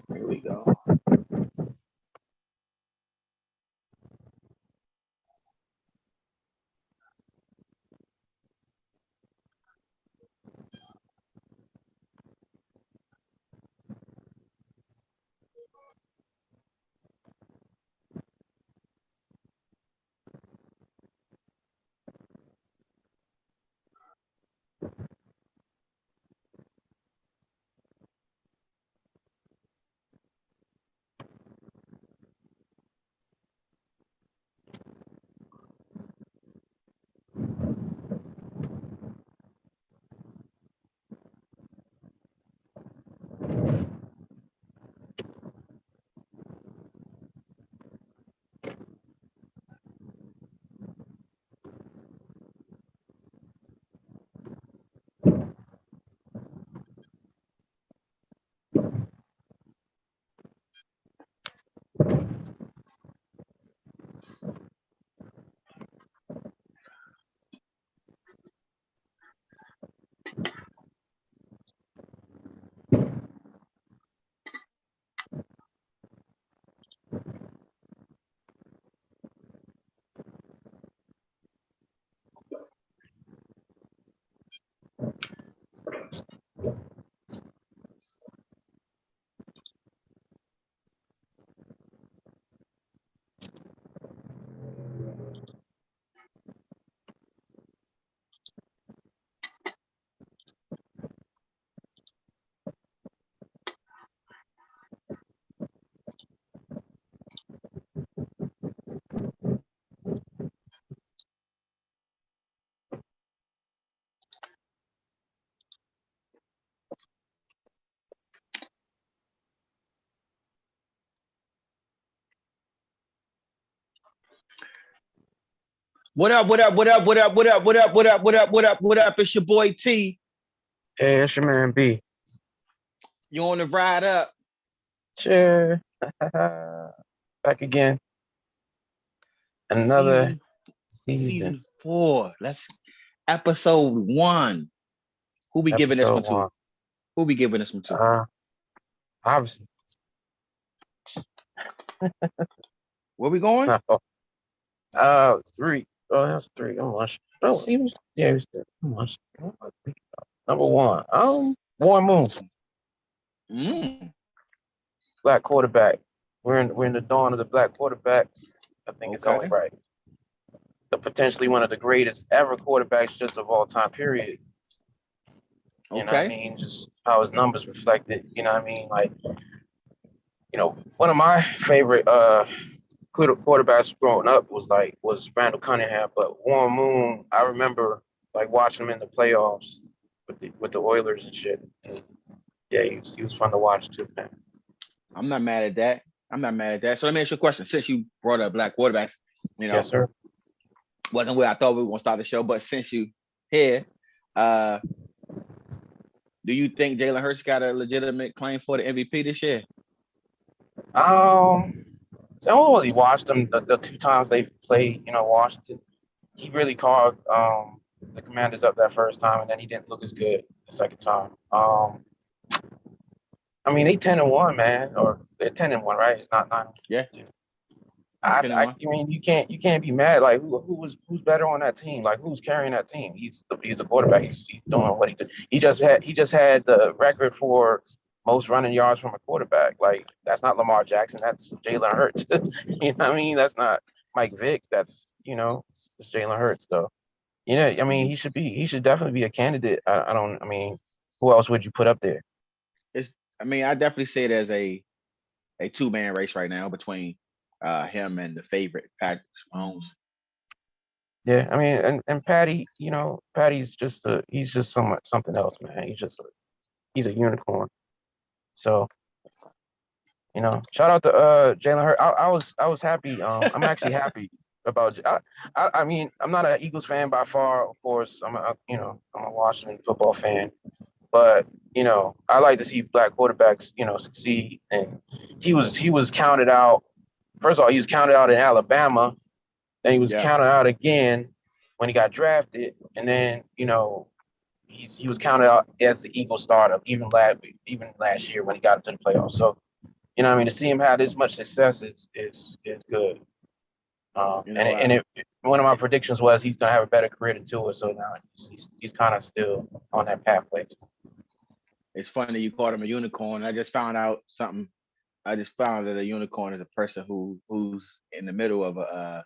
Here we go. What up? What up? What up? What up? What up? What up? What up? What up? What up? What up? It's your boy T. Hey, it's your man B. You on the ride up? Sure. Back again. Another season. Season 4. Let's episode 1. Who we giving this one Episode to? 1. Who we giving this one to? Obviously. Where we going? 3. Oh, that's 3. I'm watching. Oh, he was. Yeah, he was there. I'm watching. Number 1. Warren Moon. Black quarterback. We're in the dawn of the black quarterbacks. I think it's only right. Potentially one of the greatest ever quarterbacks just of all time, period. You know what I mean? Just how his numbers reflected, you know what I mean? Like, one of my favorite quarterbacks growing up was Randall Cunningham, but Warren Moon, I remember like watching him in the playoffs with the Oilers and shit. And yeah, he was fun to watch too, man. I'm not mad at that. So let me ask you a question. Since you brought up black quarterbacks, Yes, sir. Wasn't where I thought we were gonna start the show, but since you here, do you think Jalen Hurts got a legitimate claim for the MVP this year? I only watched them the 2 times they played, Washington. He really carved the Commanders up that first time, and then he didn't look as good the second time. I mean, they 10-1, man, or they're 10-1, right? It's not 9. Yeah. I mean, you can't be mad. Like, who's better on that team? Like, who's carrying that team? He's the quarterback. He's doing what he did. He just had the record for most running yards from a quarterback. Like, that's not Lamar Jackson. That's Jalen Hurts. You know what I mean? That's not Mike Vick. That's it's Jalen Hurts, though. I mean, he should definitely be a candidate. I mean, who else would you put up there? I definitely see it as a 2-man race right now between him and the favorite, Patrick Mahomes. Yeah, I mean, and Patty, Patty's he's just something else, man. He's a unicorn. So, shout out to Jalen Hurts. I was happy. I'm actually happy about. I mean, I'm not an Eagles fan by far, of course. I'm a Washington football fan, but I like to see black quarterbacks, succeed. And he was counted out. First of all, he was counted out in Alabama. Then he was counted out again when he got drafted. And then, he was counted out as the Eagle starter even last year when he got into the playoffs. So, you know what I mean, to see him have this much success is good. One of my predictions was he's gonna have a better career than Tua. So now he's kind of still on that pathway. It's funny you called him a unicorn. I just found out something. I just found that a unicorn is a person who's in the middle of a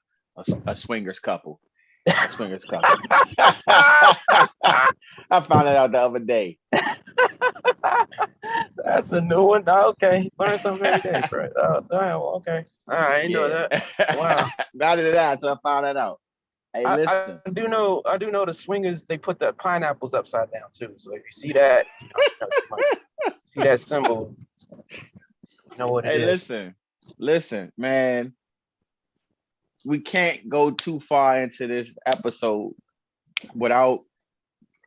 swingers couple. A swingers couple. I found it out the other day. That's a new one. Okay, learn something every day, bro. Okay. All right, I didn't know that. Wow. Not only that, so I found that out. Hey, listen. I do know the swingers, they put the pineapples upside down too. So if you see that, see that symbol, you know what it is. Hey, listen, man. We can't go too far into this episode without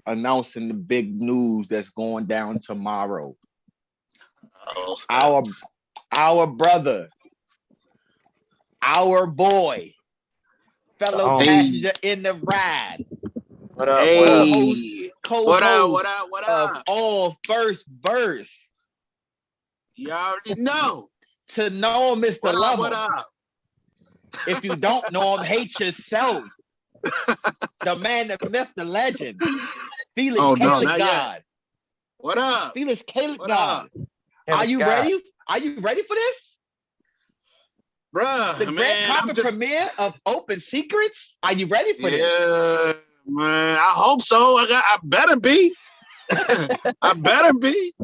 announcing the big news that's going down tomorrow. Our brother, our boy, fellow passenger in the ride. What up? Hey. Co-host what up? Of all First Verse. You already know. To know Mr. Lover. What up? If you don't know him, hate yourself. The man, the myth, the legend. Felix Caleb God. Yet. What up? Felix Caleb God. Are you ready? Are you ready for this? Bruh, the great carpet premiere of Open Secrets. Are you ready for this? Yeah, man. I hope so. I better be. I better be.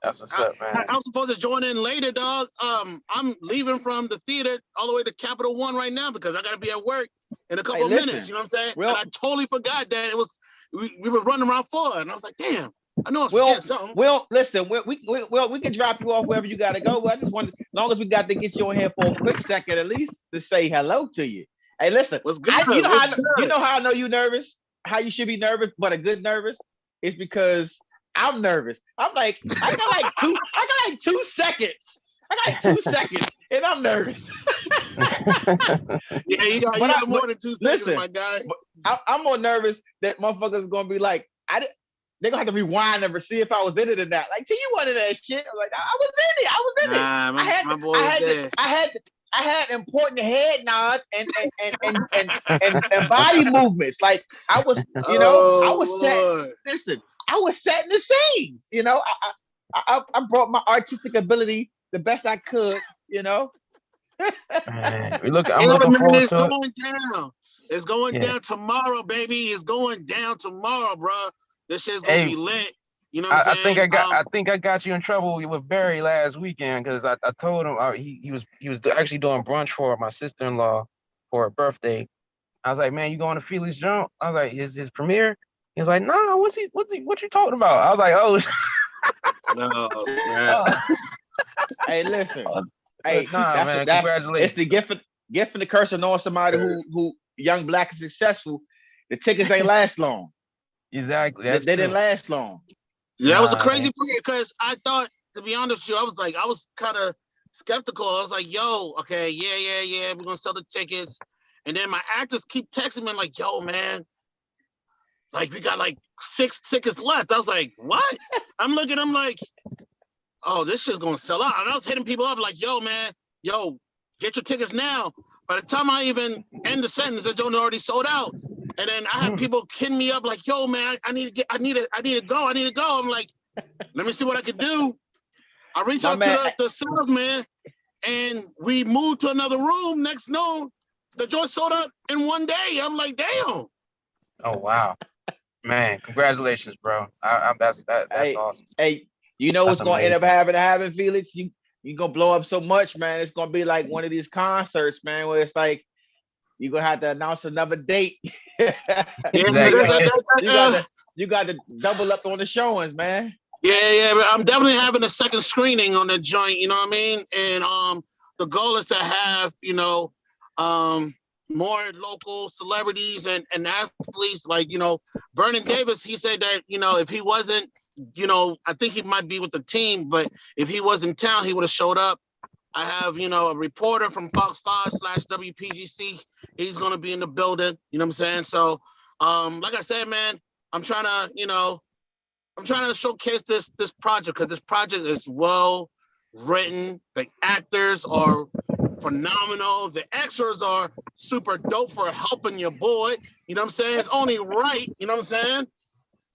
That's what's up, man. I'm supposed to join in later, dog. I'm leaving from the theater all the way to Capital One right now because I gotta be at work in a couple of minutes. You know what I'm saying? And I totally forgot that it was we were running around 4, and I was like, damn. I know I'm something. Well, listen, we can drop you off wherever you gotta go. But I just wanted, as long as we got to get you in here for a quick second at least to say hello to you. Hey, listen, what's good? You know how I know you nervous? How you should be nervous, but a good nervous? It's because I'm nervous. I'm like, I got like 2 seconds. I got like 2 seconds, and I'm nervous. Yeah, you got more than 2 seconds, my guy. I'm more nervous that motherfuckers gonna be like, they're gonna have to rewind and see if I was in it or not. Like, you wanted that shit. I'm like, I was in it. I was in it. I had important head nods and body movements. Like I was, I was set. Listen, I was setting the scenes. I brought my artistic ability the best I could. Man, I'm looking forward to going down. It's going down tomorrow, baby. It's going down tomorrow, bro. This shit's gonna be lit. You know what I'm saying? I think I got you in trouble with Barry last weekend because I told him he was actually doing brunch for my sister-in-law for her birthday. I was like, man, you going to Felix Jump? I was like, is his premiere? He was like, nah, what you talking about? I was like, oh. No, Hey, listen. Man, congratulations. It's the gift and the curse of knowing somebody who young, black, and successful. The tickets ain't last long. Exactly. They didn't last long. Yeah, it was a crazy play because I thought, to be honest with you, I was kind of skeptical. I was like, yo, okay, yeah, we're gonna sell the tickets. And then my actors keep texting me like, yo, man, like we got like 6 tickets left. I was like, what? I'm like, oh, this shit's gonna sell out. And I was hitting people up like, yo, man, get your tickets now. By the time I even end the sentence, the joint already sold out. And then I had people kidding me up like, yo, man, I need to go. I'm like, let me see what I can do. I reached out to the salesman and we moved to another room. Next noon, the joint sold out in 1 day. I'm like, damn. Oh, wow. Man, congratulations, bro. That's awesome. Hey, you know what's going to end up happening, Felix? You're going to blow up so much, man. It's going to be like one of these concerts, man, where it's like, you're going to have to announce another date. You got to double up on the showings, man. Yeah, but I'm definitely having a second screening on the joint, you know what I mean? And the goal is to have, more local celebrities and athletes like, Vernon Davis, he said that, if he wasn't, I think he might be with the team, but if he was in town, he would have showed up. I have, a reporter from Fox 5/WPGC. He's going to be in the building. You know what I'm saying? So, like I said, man, I'm trying to, I'm trying to showcase this project because this project is well written. The actors are phenomenal. The extras are super dope for helping your boy. You know what I'm saying? It's only right. You know what I'm saying?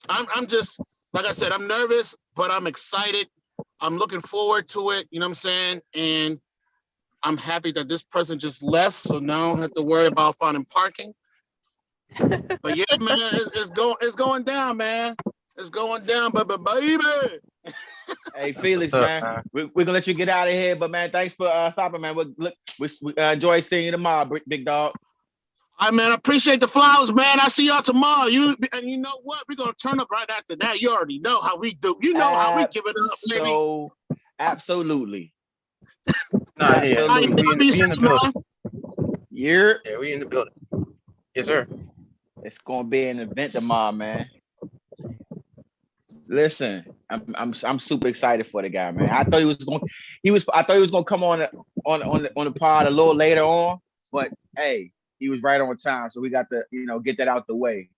I'm just like I said, I'm nervous, but I'm excited. I'm looking forward to it. You know what I'm saying? And I'm happy that this person just left, so now I don't have to worry about finding parking. But yeah, man, it's going down, man. It's going down, but baby. Hey, Felix, What's up, man, we're gonna let you get out of here, but man, thanks for stopping, man. We enjoy seeing you tomorrow, big dog. All right, man. I appreciate the flowers, man. I see y'all tomorrow. And you know what? We're gonna turn up right after that. You already know how we do. You know how we give it up, baby. So absolutely. Nah, yeah, All right, we in the building. Yeah, We in the building. Yes, sir. it's gonna be an event tomorrow, man. Listen, I'm super excited for the guy, man. I thought he was gonna come on the pod a little later on, but hey, he was right on time, so we got to get that out the way.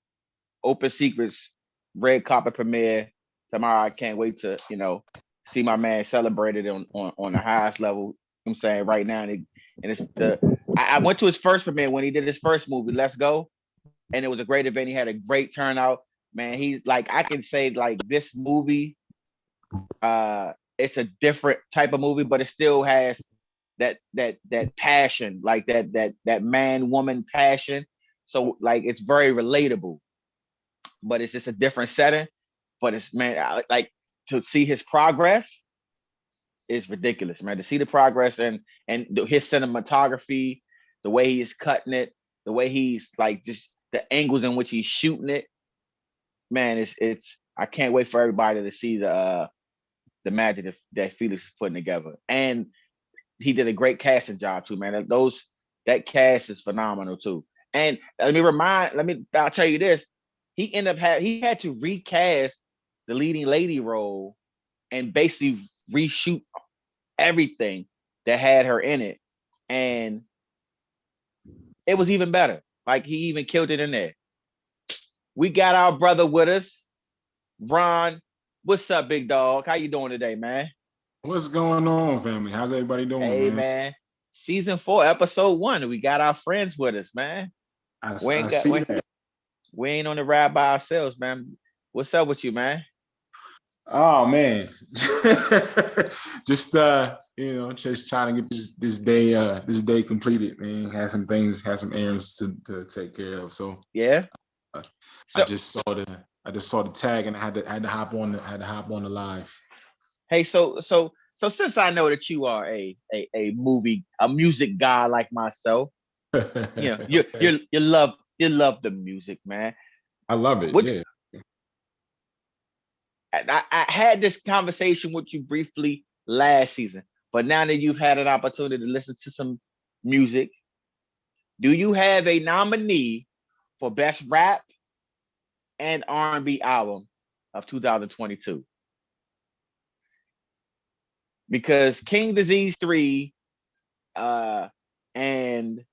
Open Secrets red carpet premiere tomorrow. I can't wait to see my man celebrated on the highest level. I'm saying right now, and it's I went to his first premiere when he did his first movie, Let's Go, and it was a great event. He had a great turnout. Man, he's like, I can say like this movie, it's a different type of movie, but it still has that passion, like that man woman passion. So like it's very relatable, but it's just a different setting. But it's like to see his progress is ridiculous, man. To see the progress and his cinematography, the way he's cutting it, the way he's like just the angles in which he's shooting it. Man, it's I can't wait for everybody to see the magic that Felix is putting together. And he did a great casting job too, man. That cast is phenomenal too. And I'll tell you this. He had to recast the leading lady role and basically reshoot everything that had her in it. And it was even better. Like he even killed it in there. We got our brother with us, Ron. What's up, big dog? How you doing today, man? What's going on, family? How's everybody doing, Hey, man. Season 4, episode 1. We got our friends with us, man. We ain't on the ride by ourselves, man. What's up with you, man? Oh man, just just trying to get this day completed, man. Had some errands to take care of. So yeah, I just saw the tag and I had to hop on the live. Hey, so since I know that you are a music guy like myself, you love the music, man. I love it. Yeah. I had this conversation with you briefly last season, but now that you've had an opportunity to listen to some music, do you have a nominee for best rap and R&B album of 2022? Because King Disease 3 and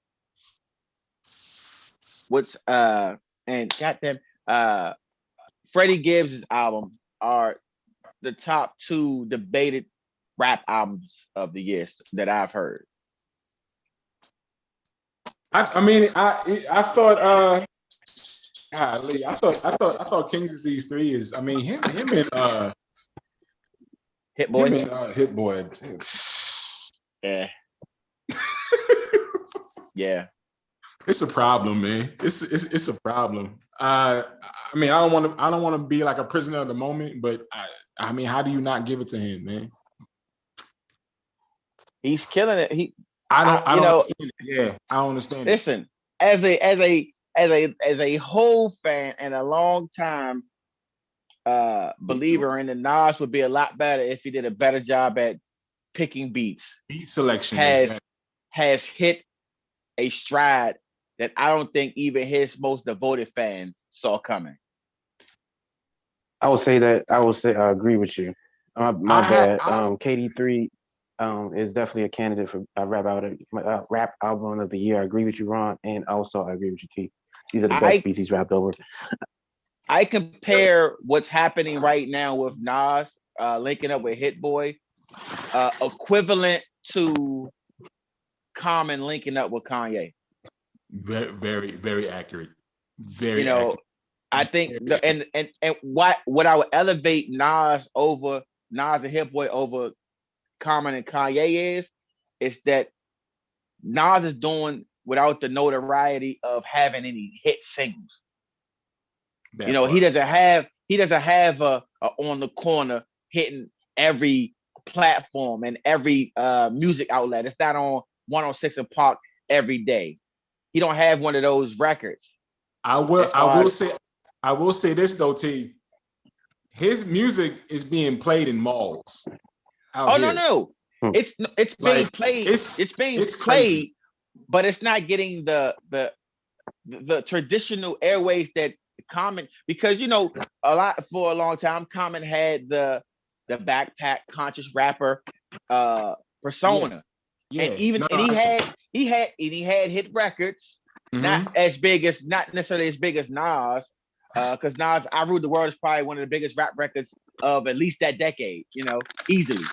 Freddie Gibbs' album are the top 2 debated rap albums of the year that I've heard. I thought King Disease 3 is. I mean him and Hit Boy. Hit Boy. Yeah. Yeah. It's a problem, man. It's a problem. I mean, I don't want to be like a prisoner of the moment, but I mean, how do you not give it to him, man? He's killing it. I don't understand it. Yeah, I don't understand. Listen, as a whole fan and a long time believer in the Nas would be a lot better if he did a better job at picking beats. Beat selection has hit a stride that I don't think even his most devoted fans saw coming. I I agree with you. My bad. KD3 is definitely a candidate for rap album of the year. I agree with you, Ron, and also I agree with you, T. These are the best beats he's rapped over. I compare what's happening right now with Nas linking up with Hit Boy, equivalent to Common linking up with Kanye. Very, very, very accurate. Very You know, accurate. I think and what I would elevate Nas and Hit Boy over Common and Kanye is that Nas is doing without the notoriety of having any hit singles. That You know, part. he doesn't have a on the corner hitting every platform and every music outlet. It's not on 106 and Park every day. He don't have one of those records. I will say this though, T. His music is being played in malls. Out here. No. It's being Like, played. it's Being it's played, crazy. but it's not getting the traditional airways that Common, because for a long time Common had the backpack conscious rapper persona. Yeah. And even No, he had hit records, not necessarily as big as Nas, because Nas I Rule the World is probably one of the biggest rap records of at least that decade, easily.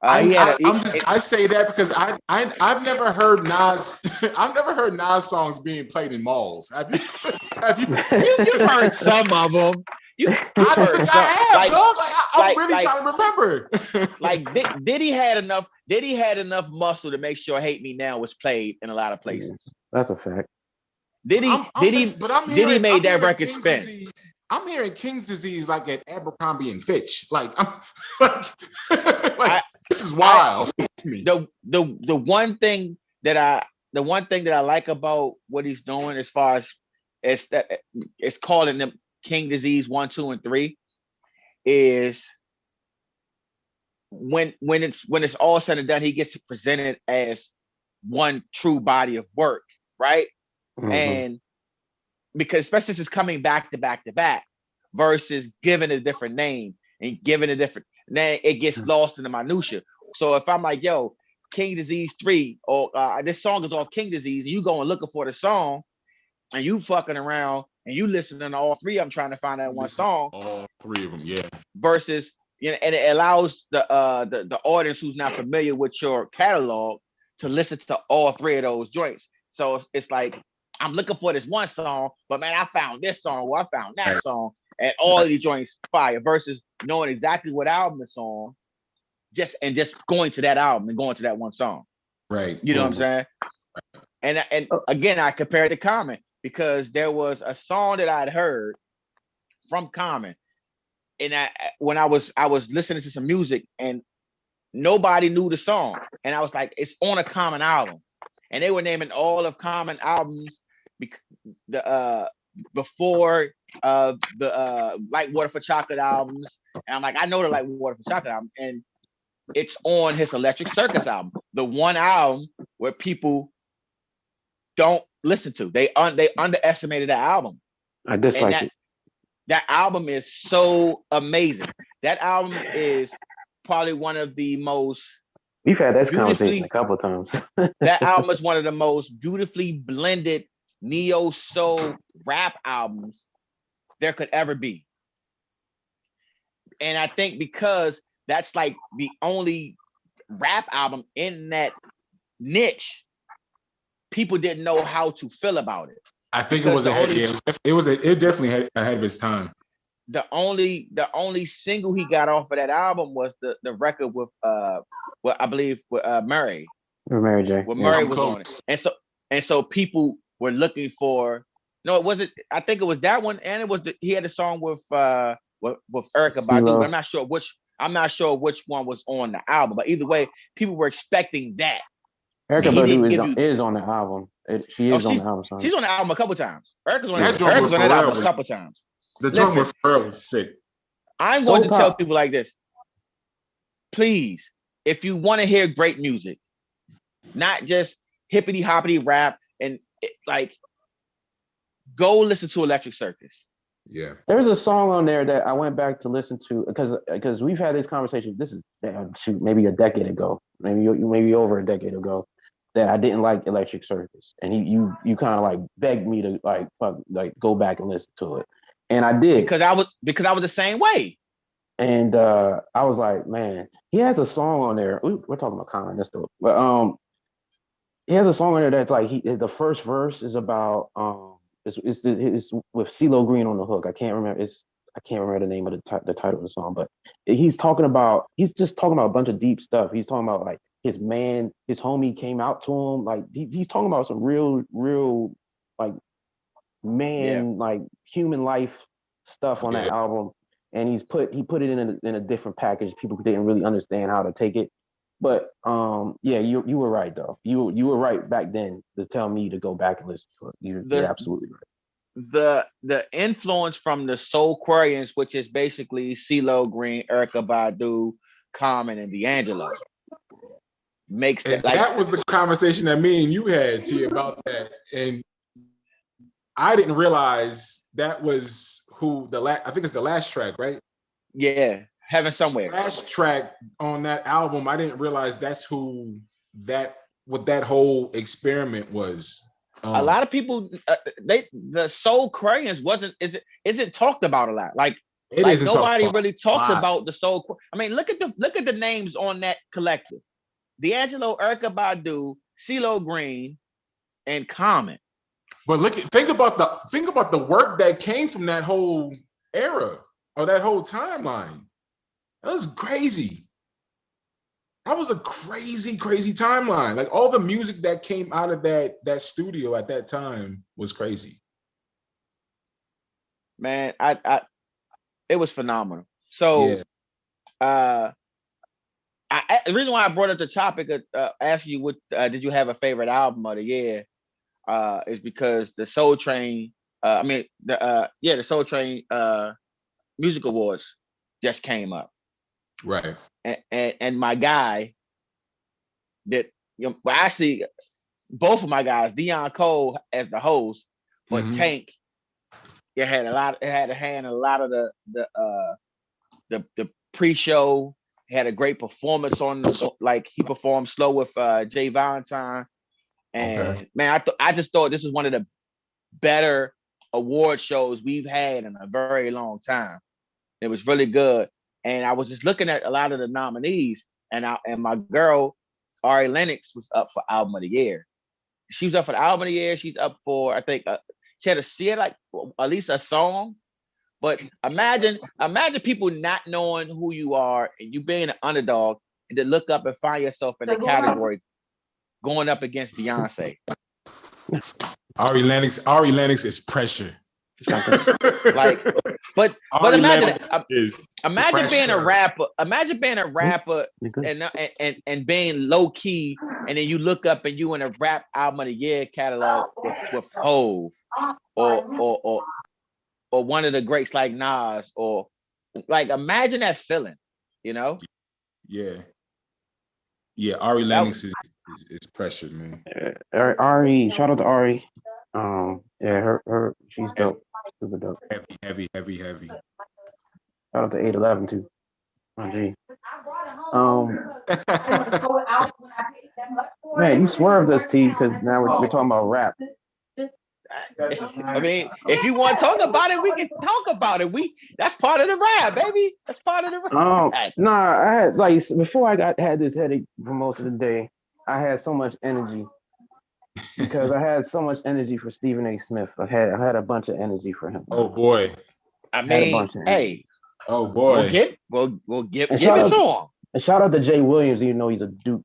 I say that because I've never heard Nas I've never heard Nas songs being played in malls. Have you? You've heard some of them. I have, dog. I'm really trying to remember. Like Diddy had enough muscle to make sure "Hate Me Now" was played in a lot of places. That's a fact. Diddy made that record spin. I'm hearing King's Disease like at Abercrombie and Fitch. Like this is wild to me. The one thing that I like about what he's doing, as far as it's calling them King Disease 1, 2, and 3, is when it's all said and done, he gets presented as one true body of work, right? Mm-hmm. And because especially since it's coming back to back to back, versus giving a different name and giving a different name, it gets lost in the minutia. So if I'm like, yo, King Disease 3, or this song is off King Disease, and you going looking for the song, and you fucking around and you listening to all three of them trying to find that one song. All three of them, yeah. Versus, and it allows the audience who's not familiar with your catalog to listen to all three of those joints. So it's like, I'm looking for this one song, but man, I found this song, or I found that song, and all of these joints fire, versus knowing exactly what album it's on, just going to that album and going to that one song. Right. You know what I'm saying? And again, I compared to Common, because there was a song that I'd heard from Common, and when I was listening to some music, and nobody knew the song, and I was like, it's on a Common album, and they were naming all of Common albums before the Like Water for Chocolate albums, and I'm like, I know the Like Water for Chocolate album, and it's on his Electric Circus album, the one album where people don't listen to. They underestimated that album. I dislike it. That album is so amazing. That album is probably one of the most. We've had this conversation a couple of times. That album is one of the most beautifully blended neo soul rap albums there could ever be. And I think because that's like the only rap album in that niche, people didn't know how to feel about it. I think it was ahead. It definitely ahead of its time. The only single he got off of that album was the record with I believe with Murray. Or Mary J. Where Murray was on it. And so people were looking for, no, it wasn't, I think it was that one, and it was he had a song with Erykah Badu. I'm not sure which one was on the album, but either way, people were expecting that. Erykah Badu is on the album. She is on the album. She's on the album a couple times. Erykah's on that album a couple times. The drum with Pharrell was sick. I'm going to tell people like this. Please, if you want to hear great music, not just hippity hoppity rap, and go listen to Electric Circus. Yeah. There's a song on there that I went back to listen to because we've had this conversation. This is maybe a decade ago, maybe over a decade ago, that I didn't like Electric Circus, and you kind of like begged me to like go back and listen to it. And I did because I was the same way. And I was like, man, he has a song on there. We're talking about Common, that's dope. But he has a song on there that's like the first verse is about it's with CeeLo Green on the hook. I can't remember the name of the title of the song, but he's just talking about a bunch of deep stuff. He's talking about like his homie came out to him. Like he's talking about some real like man, like human life stuff on that album. And he put it in a different package. People didn't really understand how to take it. But you were right though. You were right back then to tell me to go back and listen to it. You're absolutely right. The influence from the Soulquarians, which is basically CeeLo Green, Erykah Badu, Common, and D'Angelo, makes that like that was the conversation that me and you had, T, about that. And I didn't realize that was who I think it's the last track, right? Yeah, Heaven Somewhere. Last track on that album, I didn't realize that's what that whole experiment was. A lot of people, the Soulquarians isn't talked about a lot. Like nobody really talks about the Soul. I mean, look at the names on that collective: D'Angelo, Erykah Badu, CeeLo Green, and Common. But think about the work that came from that whole era or that whole timeline. That was crazy. That was a crazy, crazy timeline. Like all the music that came out of that studio at that time was crazy. Man, it was phenomenal. So, the reason why I brought up the topic of asking you what did you have a favorite album of the year? Is because the Soul Train, the Soul Train Music Awards just came up, right? And my guy, actually, both of my guys, Deon Cole as the host, but Tank, it had a hand in a lot of the pre-show. He had a great performance like he performed slow with Jay Valentine. And man, I just thought this was one of the better award shows we've had in a very long time. It was really good. And I was just looking at a lot of the nominees, and my girl, Ari Lennox, was up for Album of the Year. She was up for the Album of the Year. She's up for, I think, she had like at least a song. But imagine people not knowing who you are and you being an underdog and to look up and find yourself in a category going up against Beyonce. Ari Lennox is pressure. But imagine being a rapper. Imagine being a rapper and being low key, and then you look up and you in a rap album of the year catalog with Hove or one of the greats like Nas, or like imagine that feeling, you know? Yeah, Ari Lennox is pressure, man. Ari, shout out to Ari. Her she's dope. Super dope. Heavy. Shout out to 811 too. Oh, gee. Man, you swerved us, T, because now we're talking about rap. I mean, if you want to talk about it, we can talk about it. That's part of the rap, baby. That's part of the rap. I had before I had this headache for most of the day, I had so much energy because I had so much energy for Stephen A. Smith. I had a bunch of energy for him. Oh boy. I mean, hey. Oh boy. We'll give it to him. And shout out to Jay Williams, even though he's a Duke,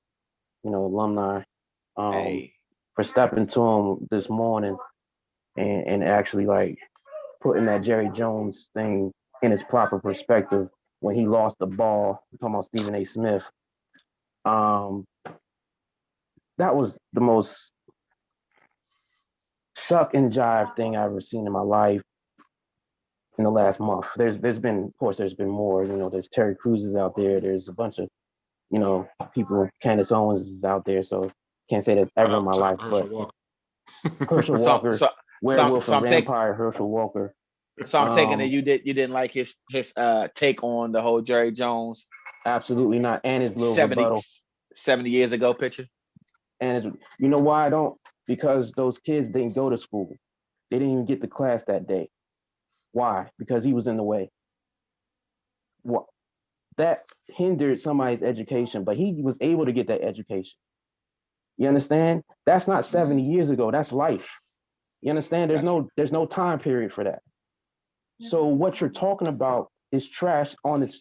alumni, for stepping to him this morning and actually like putting that Jerry Jones thing in its proper perspective when he lost the ball. I'm talking about Stephen A. Smith. That was the most shuck and jive thing I've ever seen in my life in the last month. There's been more, there's Terry Crews is out there. There's a bunch of, people, Candace Owens is out there. So can't say that's ever in my life, but Herschel Walker, Werewolf and Vampire, Herschel Walker. So I'm taking it you didn't like his take on the whole Jerry Jones. Absolutely not. And his little 70 years ago picture. And you know why I don't? Because those kids didn't go to school. They didn't even get to class that day. Why? Because he was in the way. What? That hindered somebody's education, but he was able to get that education. You understand? That's not 70 years ago. That's life. You understand? There's no time period for that. So what you're talking about is trash on its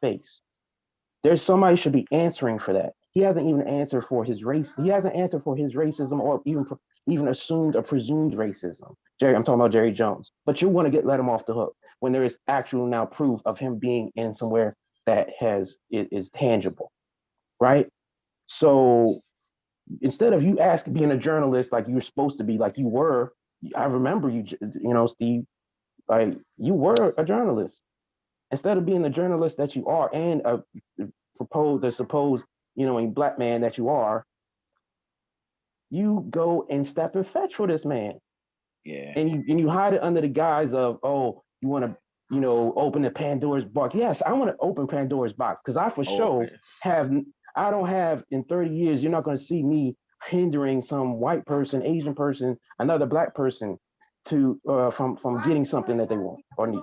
face. There's somebody should be answering for that. He hasn't even answered for his race. He hasn't answered for his racism or even assumed or presumed racism. I'm talking about Jerry Jones. But you want to let him off the hook when there is actual now proof of him being in somewhere that is tangible, right? So instead of you being a journalist like you're supposed to be, like you were, I remember you know, Steve, like you were a journalist. Instead of being the journalist that you are and a supposed, you know, a black man that you are, you go and step and fetch for this man. Yeah. And you hide it under the guise of, oh, you want to, you know, open the Pandora's box. Yes, I want to open Pandora's box because I don't have in 30 years, you're not going to see me hindering some white person, Asian person, another black person to from getting something that they want or need.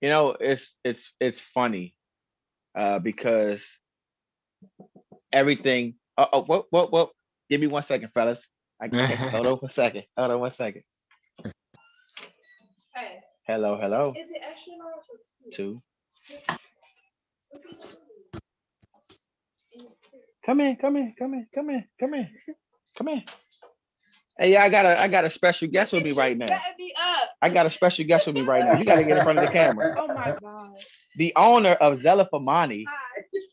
You know, it's funny because everything. What? Give me 1 second, fellas. Hold on for a second. Hold on 1 second. Hey. Hello. Is it extra large or two? Come in. Hey, I got a special guest with me right now. I got a special guest with me right now. You got to get in front of the camera. Oh my God. The owner of Zella Famani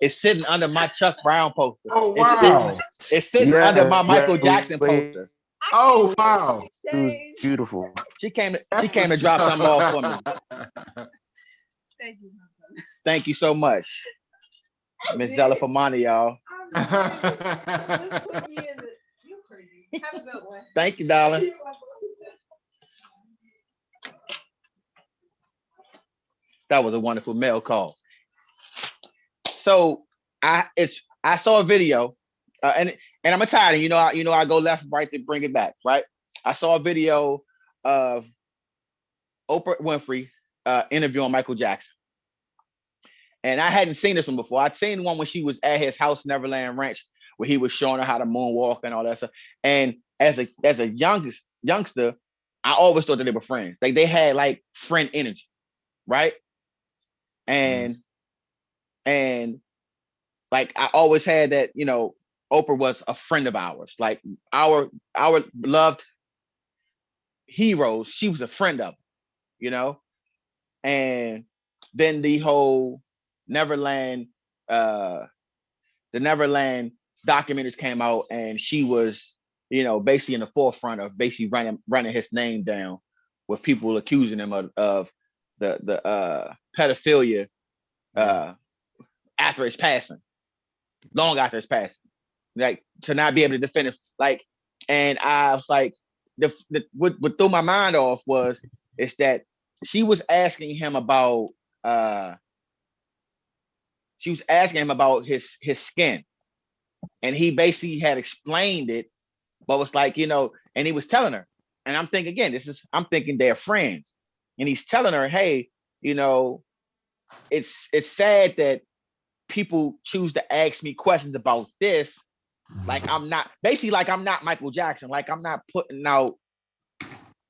is sitting under my Chuck Brown poster. Oh wow! It's sitting under my Michael Jackson poster. Oh wow! Beautiful. She came to drop something off for me. Thank you. Thank you so much, Miss Zella Famani, y'all. You crazy. Have a good one. Thank you, darling. That was a wonderful mail call. So I saw a video, and I'm tired. You know I go left and right to bring it back. Right. I saw a video of Oprah Winfrey interviewing Michael Jackson, and I hadn't seen this one before. I'd seen one when she was at his house, Neverland Ranch, where he was showing her how to moonwalk and all that stuff. And as a youngster, I always thought that they were friends. Like they had like friend energy, right? And like I always had that, you know, Oprah was a friend of ours, like our beloved heroes. She was a friend of them, you know. And then the whole Neverland, the Neverland documentaries came out, and she was, you know, basically in the forefront of basically running his name down, with people accusing him of the pedophilia after his passing, long after his passing, like to not be able to defend it. Like, and I was like, what threw my mind off is that she was asking him about his skin, and he basically had explained it, but was like, you know, and he was telling her, and I'm thinking again, I'm thinking they're friends, and he's telling her, hey, you know, it's sad that people choose to ask me questions about this, like I'm not Michael Jackson, like I'm not putting out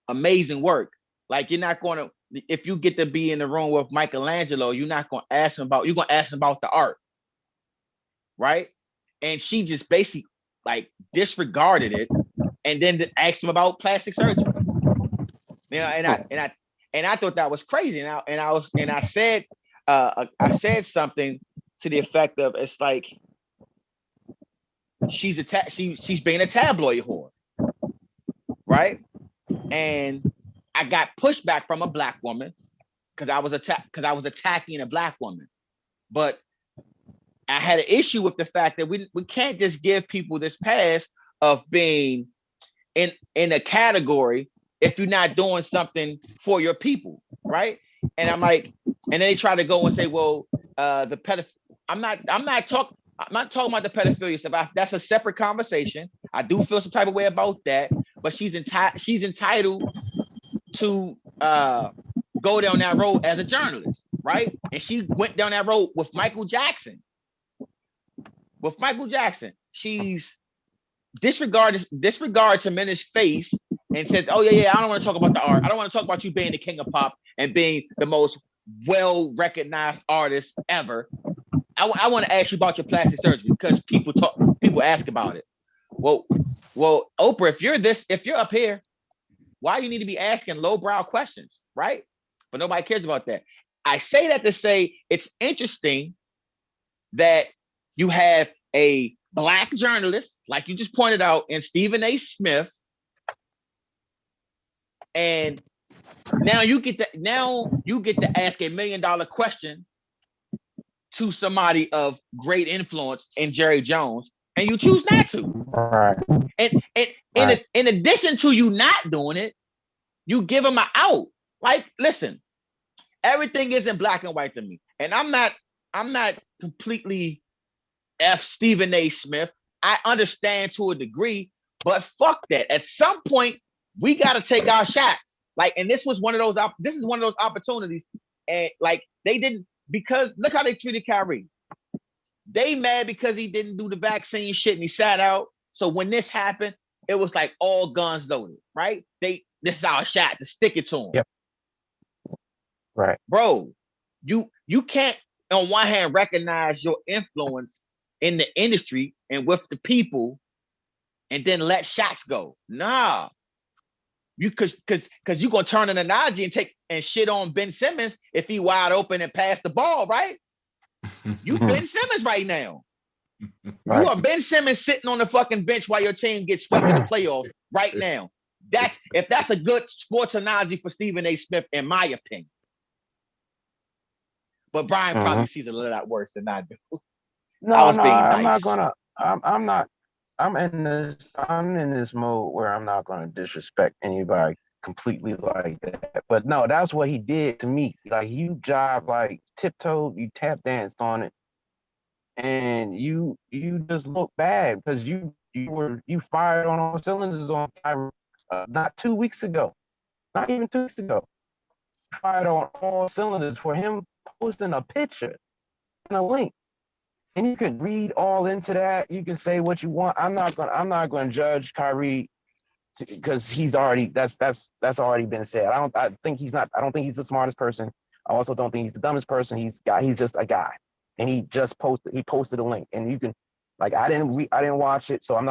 amazing work. Like you're not going to, if you get to be in the room with Michelangelo, you're not going to ask him about, you're going to ask him about the art, right? And she just basically like disregarded it, and then asked him about plastic surgery. You know, and I thought that was crazy. And I said something to the effect of, it's like she's being a tabloid whore, right? And I got pushback from a black woman because I was attacking a black woman, but I had an issue with the fact that we can't just give people this pass of being in a category if you're not doing something for your people, right? And I'm like, and then they try to go and say, well, the pedophile. I'm not talking about the pedophilia stuff. That's a separate conversation. I do feel some type of way about that, but she's entitled to go down that road as a journalist, right? And she went down that road with Michael Jackson. With Michael Jackson, she's disregard Tremendous face and says, "Oh yeah, I don't want to talk about the art. I don't want to talk about you being the king of pop and being the most well recognized artist ever. I want to ask you about your plastic surgery because people ask about it. Well, Oprah, if you're up here, why you need to be asking lowbrow questions, right? But nobody cares about that. I say that to say it's interesting that you have a Black journalist, like you just pointed out, in Stephen A. Smith, and now you get to ask $1 million question to somebody of great influence in Jerry Jones, and you choose not to. Right. And in addition to you not doing it, you give them an out. Like, listen, everything isn't black and white to me, and I'm not completely F Stephen A. Smith. I understand to a degree, but fuck that. At some point, we got to take our shots. Like, and this is one of those opportunities, and like they didn't, because look how they treated Kyrie. They mad because he didn't do the vaccine shit and he sat out. So when this happened, it was like all guns loaded, right? This is our shot to stick it to him. Yep. Right. Bro, you can't on one hand recognize your influence in the industry and with the people and then let shots go. Nah. You cause you're gonna turn an analogy and take and shit on Ben Simmons if he wide open and pass the ball, right? You Ben Simmons right now. Right. You are Ben Simmons sitting on the fucking bench while your team gets swept in the playoffs right now. If that's a good sports analogy for Stephen A. Smith, in my opinion. But Brian probably sees it a little lot worse than I do. No, I'm not gonna. I'm in this mode where I'm not gonna disrespect anybody completely like that. But no, that's what he did to me. Like, you jive, like tiptoed, you tap danced on it, and you just look bad because you fired on all cylinders on not 2 weeks ago, not even 2 weeks ago. You fired on all cylinders for him posting a picture and a link. And you can read all into that. You can say what you want. I'm not gonna judge Kyrie because he's already that's already been said. I don't think he's the smartest person. I also don't think he's the dumbest person. He's just a guy. And he posted a link. And you can, like, I didn't watch it, so I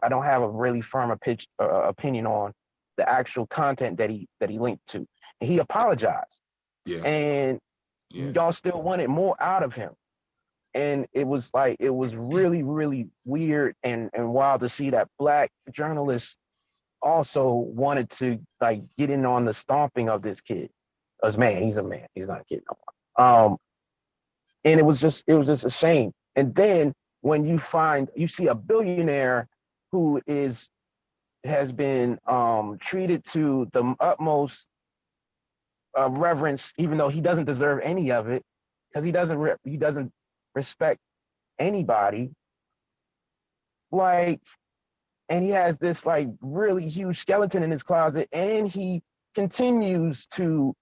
don't have a really firm opinion on the actual content that he linked to. And he apologized. Yeah. And y'all still wanted more out of him. And it was really, really weird and wild to see that Black journalists also wanted to, like, get in on the stomping of this kid. As man, he's a man. He's not a kid no more. And it was just a shame. And then when you see a billionaire who has been treated to the utmost reverence, even though he doesn't deserve any of it, because he doesn't respect anybody, like, and he has this like really huge skeleton in his closet, and he continues to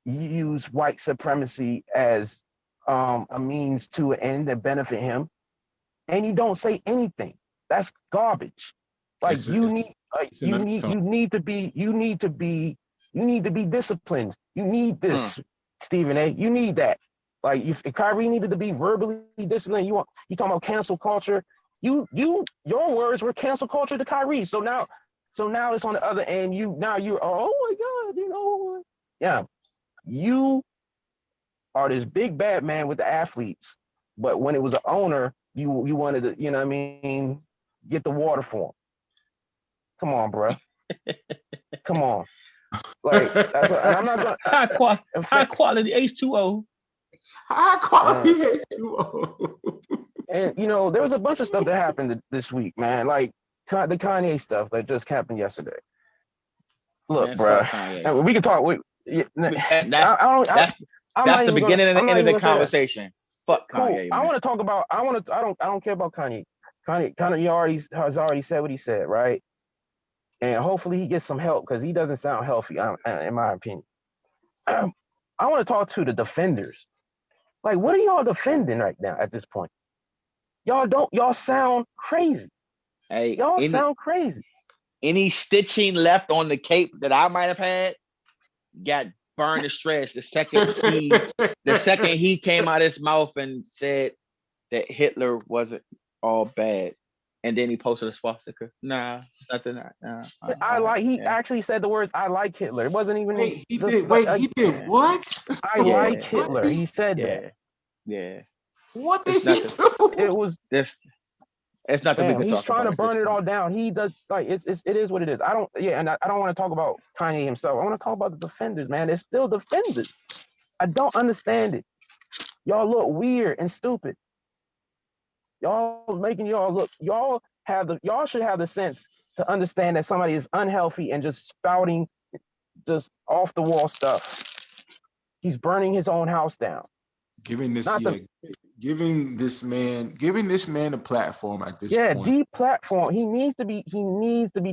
use white supremacy as a means to an end that benefit him, and you don't say anything. That's garbage. Like, you need to be disciplined. You need this, Stephen A. You need that. Like, if Kyrie needed to be verbally disciplined, you talking about cancel culture. Your words were cancel culture to Kyrie. So now it's on the other end. You're oh my God, yeah. You are this big bad man with the athletes, but when it was an owner, you wanted to, get the water for him. Come on, bro. Come on. Like, that's what, and I'm not gonna high quality H2O. High quality H2O. And there was a bunch of stuff that happened this week, man. Like the Kanye stuff that just happened yesterday. Look, bro, we can talk. That's the beginning and the end of the conversation. Fuck Kanye. Cool. I want to talk about. I don't care about Kanye. Kanye has already said what he said, right? And hopefully he gets some help because he doesn't sound healthy, in my opinion. I want to talk to the defenders. Like, what are y'all defending right now at this point? Y'all sound crazy. Hey, Y'all sound crazy. Any stitching left on the cape that I might have had got burned to shreds the second he came out his mouth and said that Hitler wasn't all bad. And then he posted a swastika. Nah, nothing. Nah, he actually said the words "I like Hitler." It wasn't even. Wait, he did what? I like Hitler. He said that. Yeah. What did he do? It was this. It's nothing we can he's talk about. He's trying to burn it all down. He does like it is what it is. I don't want to talk about Kanye himself. I want to talk about the defenders, man. They're still defenders. I don't understand it. Y'all look weird and stupid. Y'all making y'all look. Y'all should have the sense to understand that somebody is unhealthy and just spouting just off the wall stuff. He's burning his own house down. Giving this man a platform at this point. Yeah, deplatform. He needs to be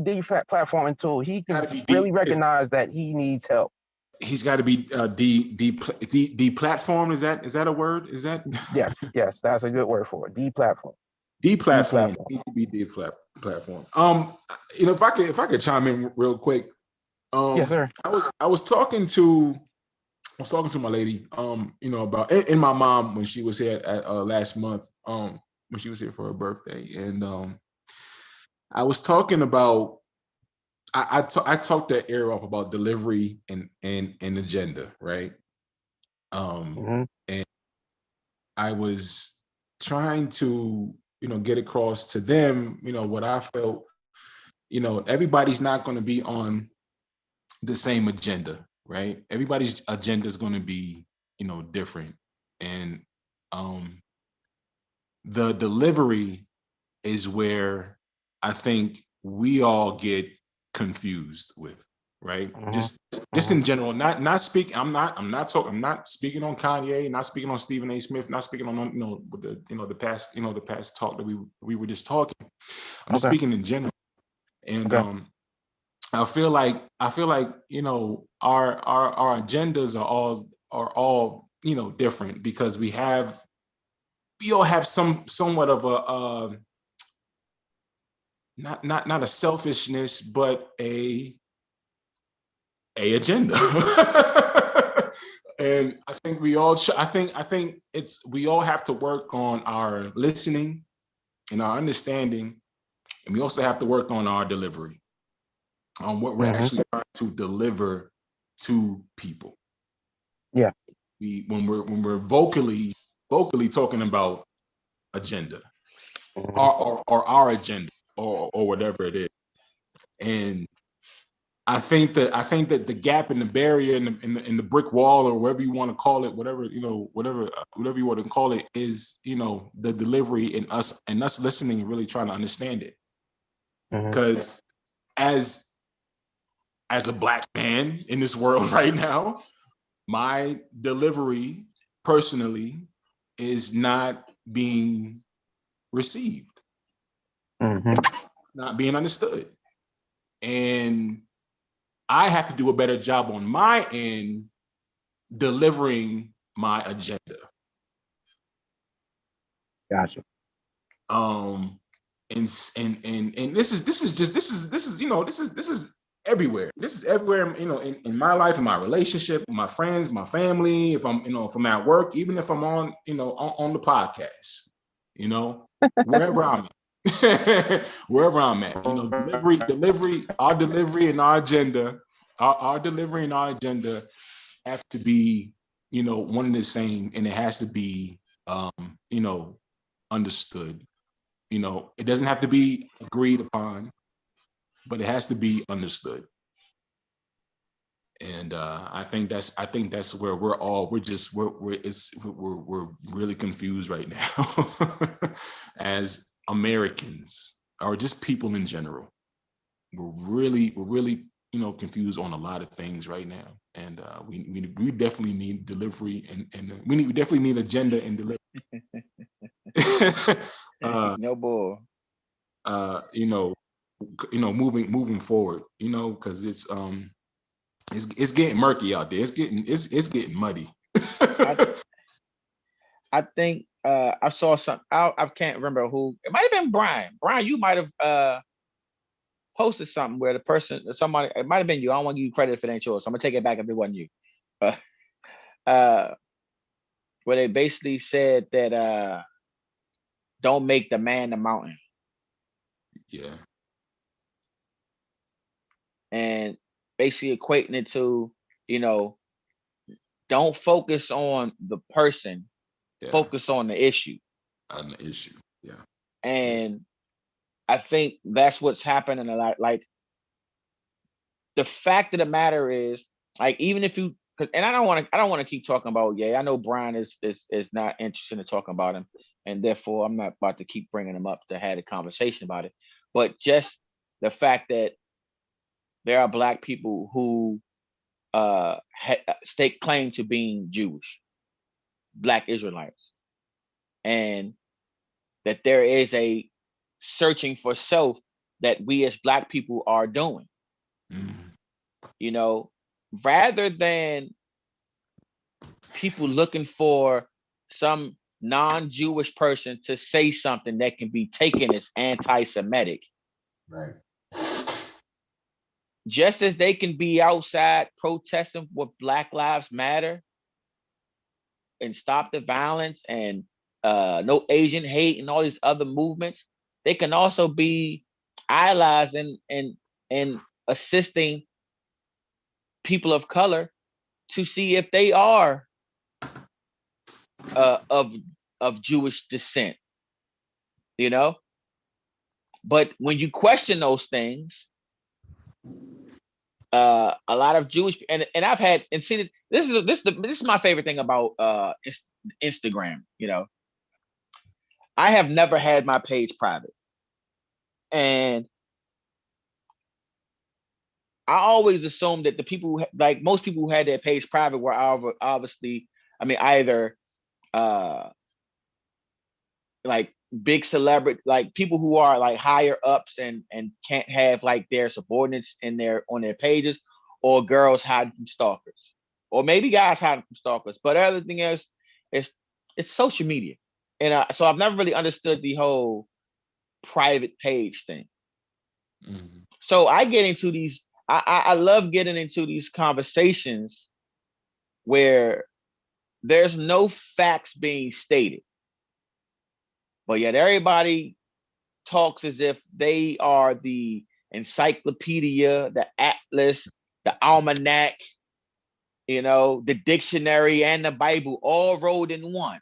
deplatformed until he can really recognize that he needs help. He's got to be deplatformed. Is that a word? Is that? Yes, that's a good word for it. Deplatform. Deplatform needs to be deplatform. If I could chime in real quick. Yes, sir. I was talking to my lady, about and my mom when she was here at last month, when she was here for her birthday, and I was talking about I talked that air off about delivery and agenda, right? And I was trying to get across to them, what I felt, everybody's not going to be on the same agenda, right? Everybody's agenda is going to be, different. And the delivery is where I think we all get confused with, right? Just in general, not speaking. I'm not speaking on Kanye, not speaking on Stephen A. Smith, not speaking on the past talk that we were just talking. I'm just speaking in general. And I feel like our agendas are all different because we all have somewhat of a not a selfishness, but a agenda. And I think we all I think we all have to work on our listening and our understanding, and we also have to work on our delivery, on what we're actually trying to deliver to people. Yeah. When we're vocally talking about agenda, or our agenda, or whatever it is. And I think that the gap in the barrier in the brick wall, or whatever you want to call it, whatever you want to call it, is the delivery and us listening, really trying to understand it. Because as a Black man in this world right now, my delivery personally is not being received, not being understood. And I have to do a better job on my end delivering my agenda. Gotcha. And this is everywhere. This is everywhere, in my life, in my relationship, with my friends, my family, if I'm at work, even if I'm on the podcast, wherever I'm at. Wherever I'm at, delivery, our delivery and our agenda, our delivery and our agenda have to be, one and the same, and it has to be, understood. It doesn't have to be agreed upon, but it has to be understood. And I think that's where we're really confused right now as Americans, or just people in general. We're really confused on a lot of things right now, and we definitely need delivery and we definitely need agenda and delivery. No bull. Moving forward, because it's It's getting murky out there. It's getting muddy. I think I saw some. I can't remember who. It might have been Brian. Brian, you might have posted something where somebody, it might have been you. I don't want to give you credit if it ain't yours. So I'm gonna take it back if it wasn't you. Uh, where they basically said that don't make the man the mountain. Yeah. And basically equating it to, don't focus on the person, focus on the issue. On the issue, yeah. And I think that's what's happening a lot. Like, the fact of the matter is, like, even if you, and I don't want to keep talking about I know Brian is not interested in talking about him, and therefore I'm not about to keep bringing him up to have a conversation about it. But just the fact that there are Black people who stake claim to being Jewish, Black Israelites, and that there is a searching for self that we as Black people are doing. Rather than people looking for some non-Jewish person to say something that can be taken as anti-Semitic. Right. Just as they can be outside protesting with Black Lives Matter and stop the violence and no Asian hate and all these other movements, they can also be allies and assisting people of color to see if they are of Jewish descent, But when you question those things, a lot of Jewish and I've had and see this is my favorite thing about Instagram. I have never had my page private, and I always assumed that the people, like most people who had their page private, were obviously, either like big celebrity, like people who are like higher ups and can't have like their subordinates on their pages, or girls hiding from stalkers, or maybe guys hiding from stalkers. But the other thing is, it's social media, and so I've never really understood the whole private page thing. So I get into these. I love getting into these conversations where there's no facts being stated, but yet everybody talks as if they are the encyclopedia, the atlas, the almanac, the dictionary and the Bible all rolled in one.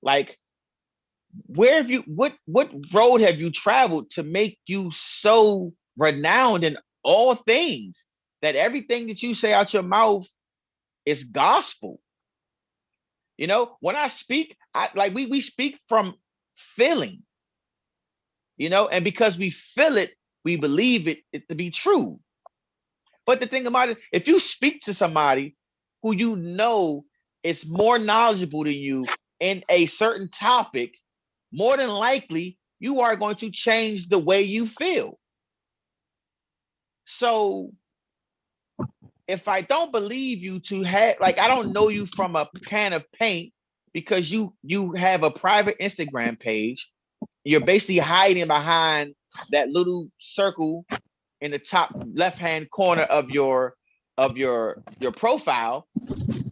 Like, what road have you traveled to make you so renowned in all things that everything that you say out your mouth is gospel? When I speak, we speak from feeling, and because we feel it, we believe it to be true. But the thing about it, if you speak to somebody who is more knowledgeable than you in a certain topic, more than likely you are going to change the way you feel. So if I don't believe you to have, I don't know you from a can of paint because you have a private Instagram page, you're basically hiding behind that little circle in the top left-hand corner of your profile,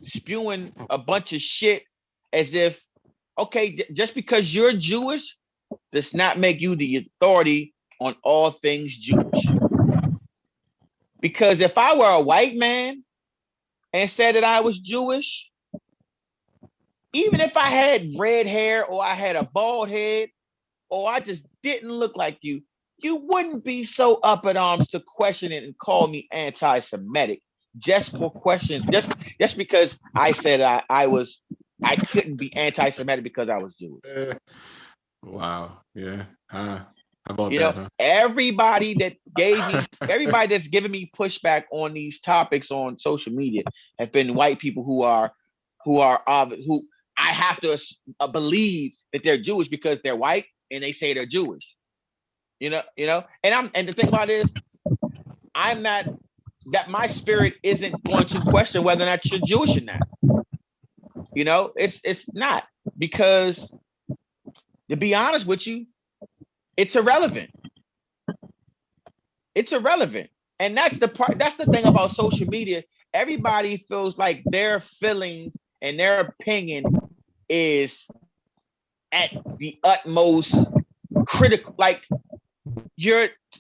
spewing a bunch of shit as if, okay, just because you're Jewish does not make you the authority on all things Jewish. Because if I were a white man and said that I was Jewish, even if I had red hair or I had a bald head or I just didn't look like you, you wouldn't be so up in arms to question it and call me anti-Semitic just for questions, just because I said I couldn't be anti-Semitic because I was Jewish. Wow. Yeah. How about that? Huh? Everybody that's giving me pushback on these topics on social media have been white people who I have to believe that they're Jewish because they're white and they say they're Jewish. And the thing about it is, I'm not that my spirit isn't going to question whether or not you're Jewish or not. You know, it's not, because to be honest with you, it's irrelevant. It's irrelevant. And that's the thing about social media. Everybody feels like their feelings and their opinion is at the utmost critical. Like,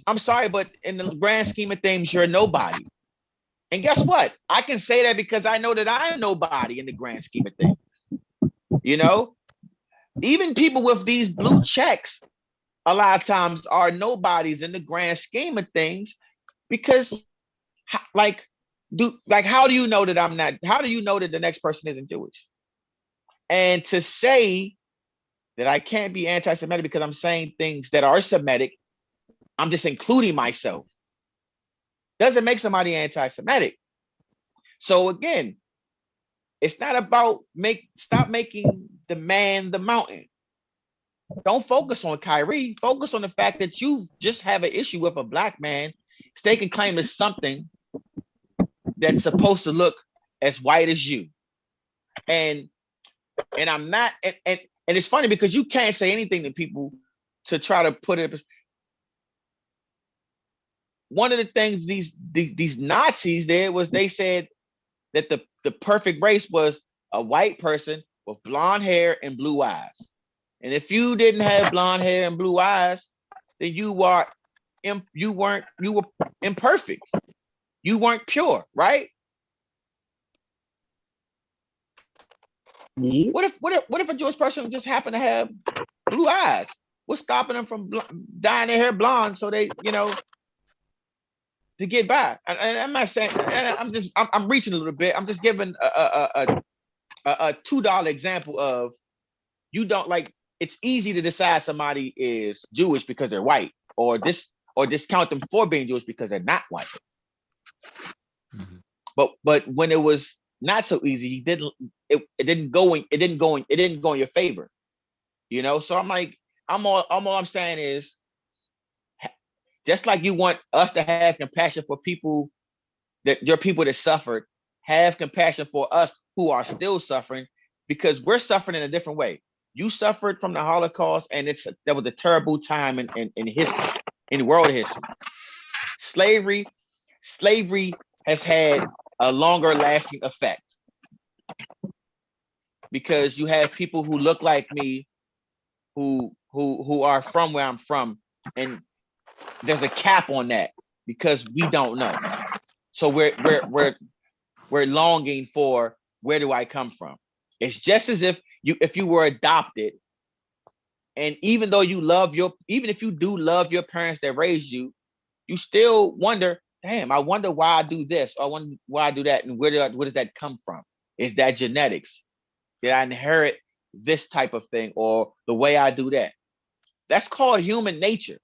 I'm sorry, but in the grand scheme of things, you're nobody. And guess what? I can say that because I know that I am nobody in the grand scheme of things. You know, even people with these blue checks a lot of times are nobodies in the grand scheme of things, because how do you know that I'm not? How do you know that the next person isn't Jewish? And to say that I can't be anti-Semitic because I'm saying things that are Semitic, I'm just including myself, doesn't make somebody anti-Semitic. So again, it's not about stop making the man the mountain. Don't focus on Kyrie. Focus on the fact that you just have an issue with a black man staking claim to something that's supposed to look as white as you. And I'm not, and it's funny because you can't say anything to people to try to put it. One of the things these Nazis did was they said that the perfect race was a white person with blonde hair and blue eyes. And if you didn't have blonde hair and blue eyes, then you were imperfect. You weren't pure, right? Yeah. What if a Jewish person just happened to have blue eyes? What's stopping them from dyeing their hair blonde so they, to get by? And I'm not saying, and I'm reaching a little bit. I'm just giving a $2 example of, you don't like. It's easy to decide somebody is Jewish because they're white, or discount them for being Jewish because they're not white. Mm-hmm. But when it was not so easy, it didn't go in your favor. So I'm like, all I'm saying is, just like you want us to have compassion for people that suffered, have compassion for us who are still suffering, because we're suffering in a different way. You suffered from the Holocaust, and that was a terrible time in history, in world history. Slavery has had a longer lasting effect, because you have people who look like me, who are from where I'm from, and there's a cap on that because we don't know. So we're longing for, where do I come from? It's just as if you were adopted, and even if you do love your parents that raised you, you still wonder, damn, I wonder why I do this, or I wonder why I do that, and where does that come from? Is that genetics? Did I inherit this type of thing, or the way I do that? That's called human nature.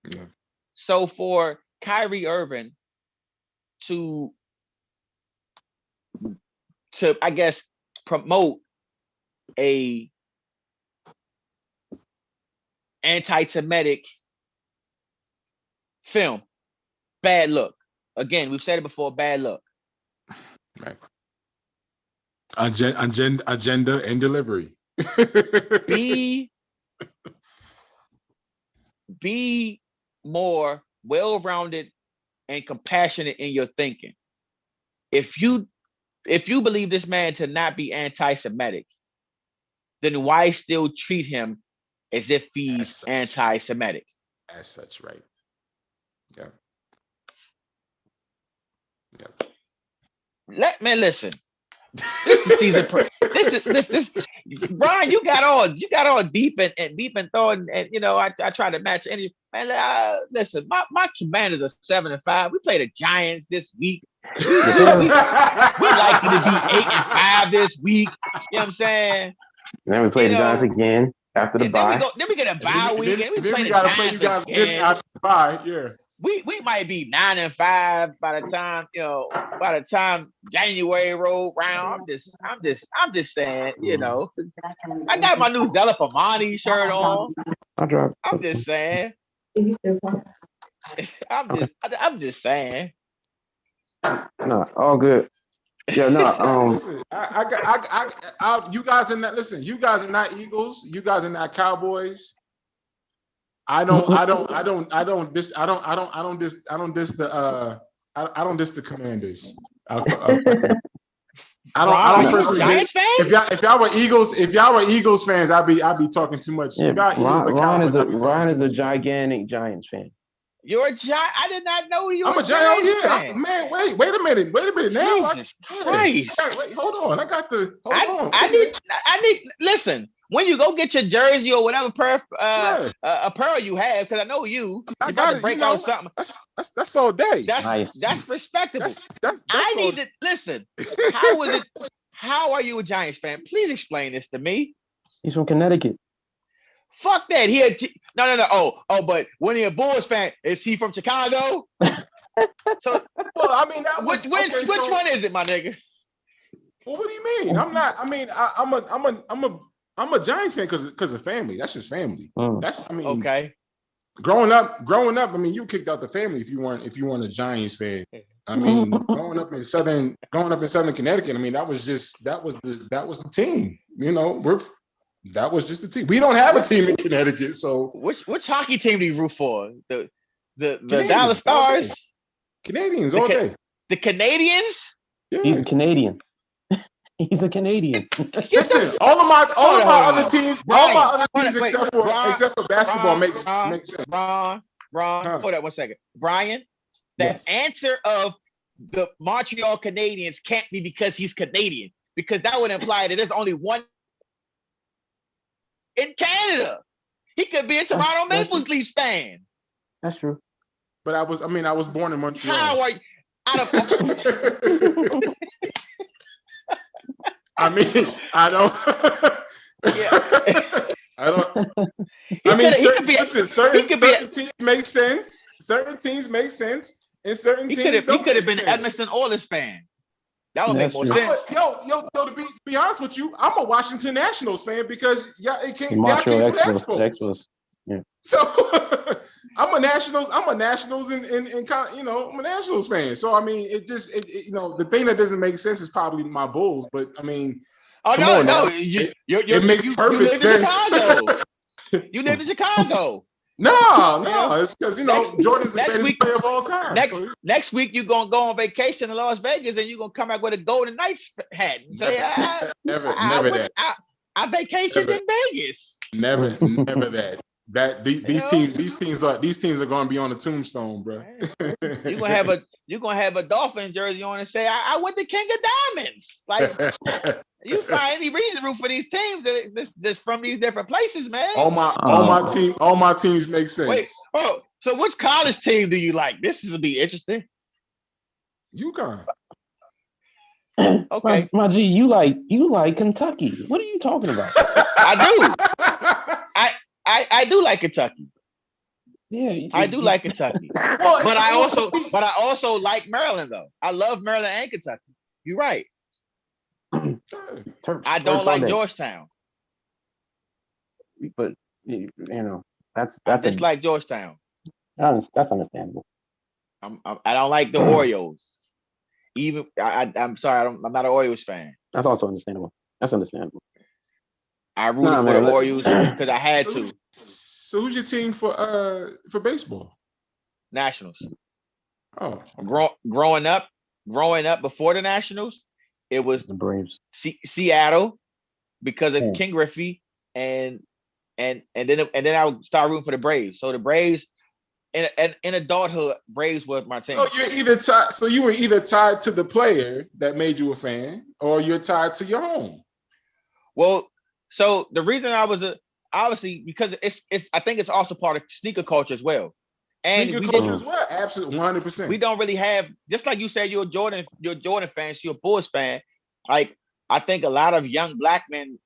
Yeah. So for Kyrie Irving to I guess promote a anti-Semitic film, bad look. Again, we've said it before, bad look. Right. Agenda and delivery. Be more well-rounded and compassionate in your thinking. If you believe this man to not be anti-Semitic, then why still treat him as if he's anti-Semitic? As such, right? Yeah. Listen. This is season. This. Brian, you got all deep and thought, and I try to match any man. Listen, my Commanders are 7-5. We play the Giants this week. We're likely to be 8-5 this week. You know what I'm saying? And then we play the Giants again after the bye. Then we get a bye week. Then we gotta play you guys again after the bye. Yeah. We might be 9-5 by the time January roll round. I'm just saying, I got my new Zella Pamani shirt on. I'm just saying. I'm just saying. No, all good. Yeah, no. Listen, you guys are not. Listen, you guys are not Eagles. You guys are not Cowboys. I don't diss the Commanders. I don't you a personally. Giants fan? If y'all were Eagles fans, I'd be talking too much. Yeah, If y'all Eagles or Ron Cowboys, I'd be talking Ron too is a much. gigantic Giants fan. You're a Giant. I did not know you I'm were a Giant. Giants Yeah, fan. man. Wait a minute. Now, Jesus Christ. wait, hold on. I got the. Hold on. I need. Listen, when you go get your jersey or whatever Yeah. apparel you have, because I know you I about got to it. break You know, out something. that's all day. Nice. That's respectable. That's I all. need to listen. How is it? How are you a Giants fan? Please explain this to me. He's from Connecticut. Fuck that. No. Oh, but when he a Bulls fan, is he from Chicago? So Well, I mean, that was which okay. So, one is it, my nigga? well, what do you mean? I'm not. I mean, I'm a Giants fan because of family. That's just family. That's. I mean, Okay. Growing up. I mean, you kicked out the family if you weren't a Giants fan. I mean, growing up in Southern Connecticut. I mean, that was the team. You know, that was just the team. We don't have a team in Connecticut, so Which hockey team do you root for? The Canadians, Dallas Stars? Canadians all day. The Canadians? Yeah. He's a Canadian. He's a Canadian. Listen, all of my other teams, Brian, except for basketball makes sense. Ron, hold on 1 second. Brian, the Yes. answer of the Montreal Canadiens can't be because he's Canadian, because that would imply that there's only one in Canada. He could be a Toronto Maple Leafs fan. That's true. But I was born in Montreal. How are you? I mean, I don't. I don't. I mean, certain teams make sense. Certain teams make sense, and certain teams don't. He could have been sense. Edmonton Oilers fan. That would make more sense. Yo, to be honest with you, I'm a Washington Nationals fan because y'all came from Expos. Yeah. So I'm a Nationals in I'm a Nationals fan. So I mean, the thing that doesn't make sense is probably my Bulls, but I mean, it makes perfect sense. You live in Chicago. No, it's because Jordan's the greatest player of all time. Next week you're gonna go on vacation to Las Vegas and you're gonna come back with a Golden Knights hat and say, never that. I vacationed in Vegas. Never that. These teams are going to be on the tombstone, bro. You're gonna have a Dolphin jersey on and say, I went to King of Diamonds. Like, you find any reason to root for these teams this from these different places, man. All my teams make sense. Wait, so which college team do you like? This is be interesting. UConn. Okay, my G, you like Kentucky. What are you talking about? I do. I do like Kentucky. Yeah, I do like Kentucky. But I also like Maryland though. I love Maryland and Kentucky. You're right. I don't like Georgetown. But that's just like Georgetown. That's understandable. I don't like the Orioles. Even I'm sorry, I'm not an Orioles fan. That's also understandable. That's understandable. I rooted for the Orioles because I had to. So who's your team for baseball? Nationals. Oh, growing up before the Nationals, it was the Braves. Seattle because of King Griffey, and then I would start rooting for the Braves. So the Braves, in adulthood, Braves was my team. So you were either tied to the player that made you a fan, or you're tied to your home. Well, so the reason I was obviously because it's I think it's also part of sneaker culture as well. And sneaker culture as well, absolutely 100%. We don't really have, just like you said, you're a Jordan fan, so you're a Bulls fan. Like I think a lot of young black men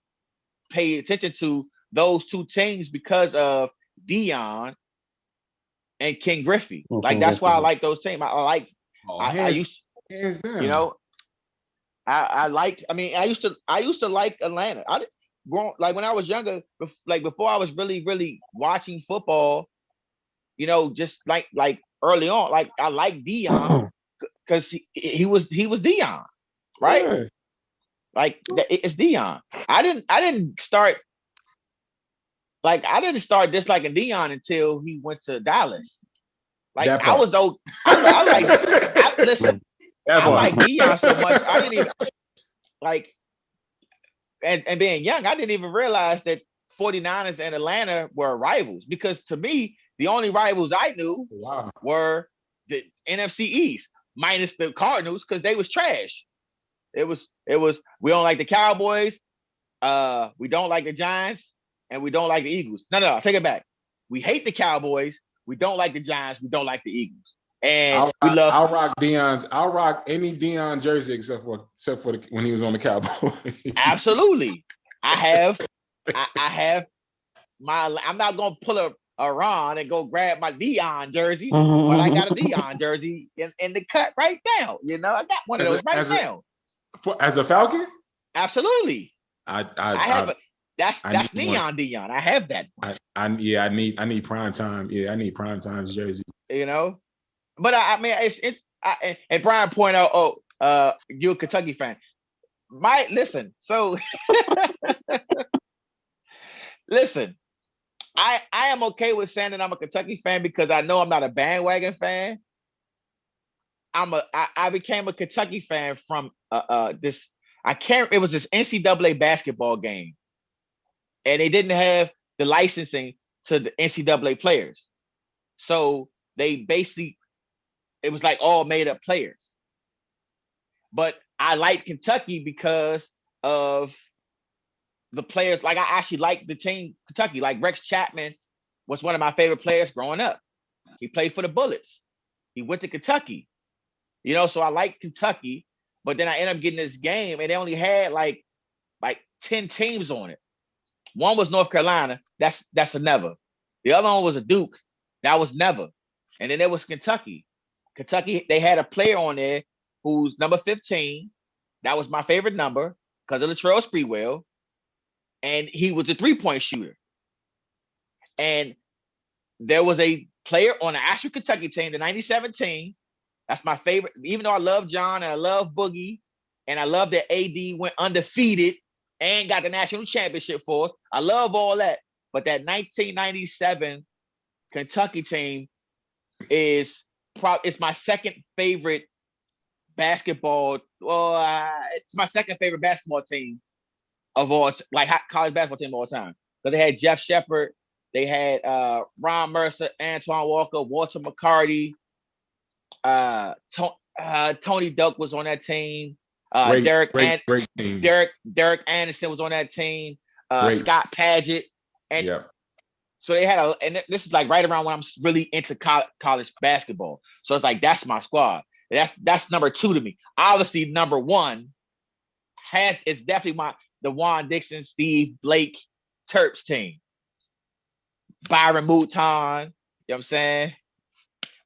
pay attention to those two teams because of Deion and King Griffey. Like that's why I like those teams. I used to like Atlanta. Like when I was younger, like before I was really watching football, just like early on, like I like Deion because he was Dion, right? Yeah. Like it's Dion. I didn't start disliking Dion until he went to Dallas. Like That I part. was old. Listen. That I part. like Dion so much. I didn't even like and being young, I didn't even realize that 49ers and Atlanta were rivals because to me, the only rivals I knew Wow. were the NFC East, minus the Cardinals, because they was trash. It was we don't like the Cowboys, we don't like the Giants, and we don't like the Eagles. No, take it back. We hate the Cowboys, we don't like the Giants, we don't like the Eagles. And I'll rock any Dion jersey except for when he was on the Cowboys. Absolutely. I have my. I'm not gonna pull a Ron and go grab my Dion jersey, but I got a Dion jersey in the cut right now. You know, I got one of those right now. As a Falcon? Absolutely. I have that's neon one. Dion. I have that. I need prime time. Yeah, I need prime time's jersey. You know, but I mean, and Brian pointed out, you're a Kentucky fan. Listen, I am okay with saying that I'm a Kentucky fan because I know I'm not a bandwagon fan. I became a Kentucky fan from this. It was this NCAA basketball game, and they didn't have the licensing to the NCAA players, so they basically it was like all made up players. But I like Kentucky because of the players. Like I actually like the team Kentucky. Like Rex Chapman was one of my favorite players growing up. He played for the Bullets. He went to Kentucky. You know, so I like Kentucky, but then I ended up getting this game and they only had like 10 teams on it. One was North Carolina. That's a never. The other one was a Duke. That was never. And then there was Kentucky. Kentucky, they had a player on there who's number 15. That was my favorite number because of Latrell Sprewell. And he was a three-point shooter. And there was a player on the actual Kentucky team, the 97 team. That's my favorite. Even though I love John and I love Boogie, and I love that AD went undefeated and got the national championship for us. I love all that. But that 1997 Kentucky team is it's my second favorite basketball. Well, it's my second favorite basketball team of all, like college basketball team of all time. So they had Jeff Shepard, they had Ron Mercer, Antoine Walker, Walter McCarty, Tony Duck was on that team. Great team. Derek Anderson was on that team. Scott Padgett, and so they had and this is like right around when I'm really into college basketball. So it's like that's my squad. That's number 2 to me. Obviously, number 1 is definitely the Juan Dixon, Steve Blake, Terps team. Byron Mouton, you know what I'm saying?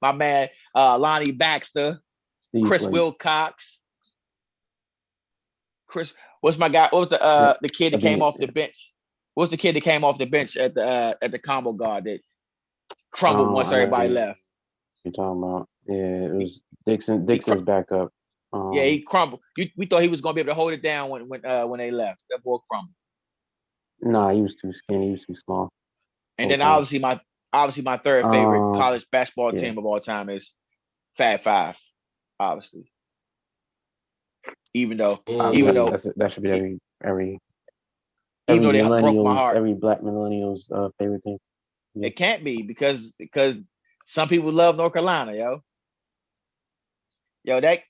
My man, Lonnie Baxter, Steve Chris Blake. Wilcox. What's my guy? What was the kid that came off the bench? What's the kid that came off the bench at the combo guard that crumbled once everybody left? You're talking about? Yeah, it was Dixon. Dixon's backup. Yeah, he crumbled. We thought he was gonna be able to hold it down when they left. That boy crumbled. Nah, he was too skinny. He was too small. And then obviously my third favorite college basketball team of all time is Fab Five. Obviously, even though that should be every even though they broke my heart. Every black millennial's favorite team. Yeah. It can't be because some people love North Carolina, yo. That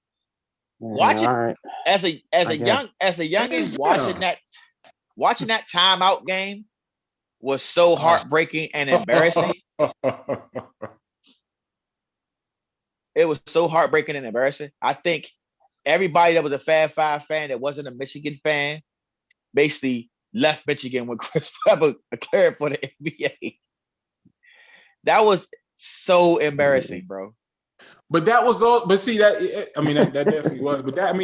watching right. as a youngin watching that timeout game was so heartbreaking and embarrassing. It was so heartbreaking and embarrassing. I think everybody that was a Fab Five fan that wasn't a Michigan fan basically left Michigan when Chris Webber declared for the NBA. That was so embarrassing, bro. But that was all. But see that that definitely was. But that